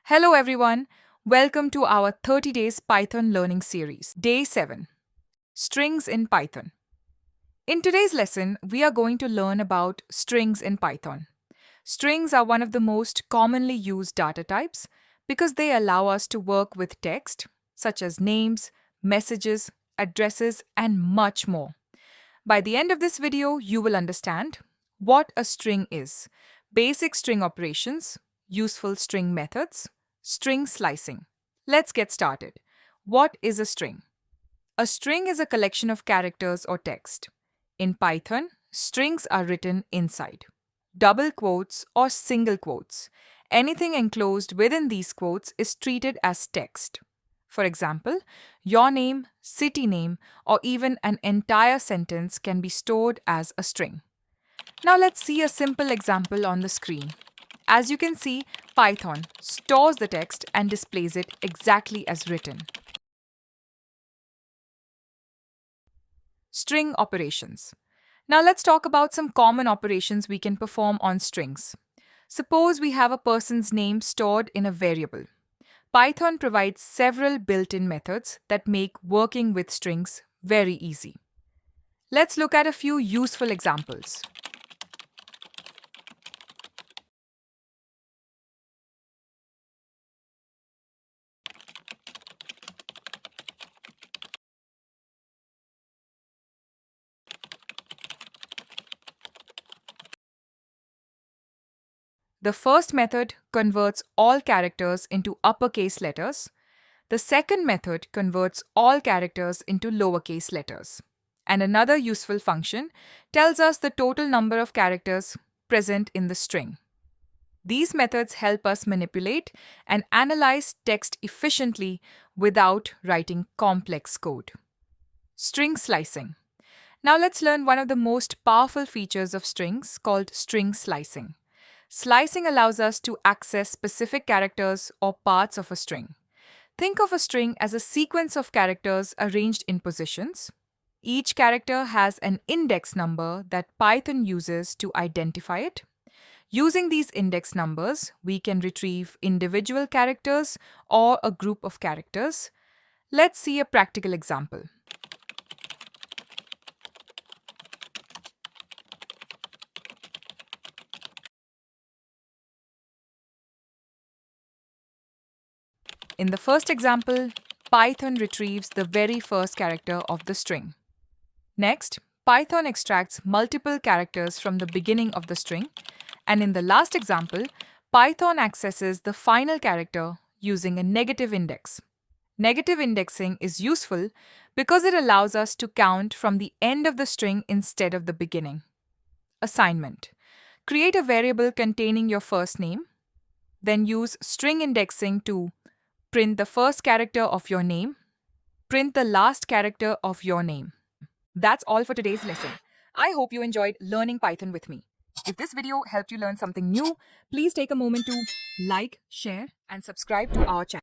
Hello everyone, welcome to our 30 days Python learning series. Day 7, Strings in Python. In today's lesson, we are going to learn about strings in Python. Strings are one of the most commonly used data types because they allow us to work with text, such as names, messages, addresses, and much more. By the end of this video, you will understand what a string is, basic string operations, useful string methods, string slicing. Let's get started. What is a string? A string is a collection of characters or text. In Python, strings are written inside double quotes or single quotes. Anything enclosed within these quotes is treated as text. For example, your name, city name, or even an entire sentence can be stored as a string. Now let's see a simple example on the screen. As you can see, Python stores the text and displays it exactly as written. String operations. Now let's talk about some common operations we can perform on strings. Suppose we have a person's name stored in a variable. Python provides several built-in methods that make working with strings very easy. Let's look at a few useful examples. The first method converts all characters into uppercase letters. The second method converts all characters into lowercase letters. And another useful function tells us the total number of characters present in the string. These methods help us manipulate and analyze text efficiently without writing complex code. String slicing. Now let's learn one of the most powerful features of strings called string slicing. Slicing allows us to access specific characters or parts of a string. Think of a string as a sequence of characters arranged in positions. Each character has an index number that Python uses to identify it. Using these index numbers, we can retrieve individual characters or a group of characters. Let's see a practical example. In the first example, Python retrieves the very first character of the string. Next, Python extracts multiple characters from the beginning of the string, and in the last example, Python accesses the final character using a negative index. Negative indexing is useful because it allows us to count from the end of the string instead of the beginning. Assignment. Create a variable containing your first name, then use string indexing to print the first character of your name, print the last character of your name. That's all for today's lesson. I hope you enjoyed learning Python with me. If this video helped you learn something new, please take a moment to like, share, and subscribe to our channel.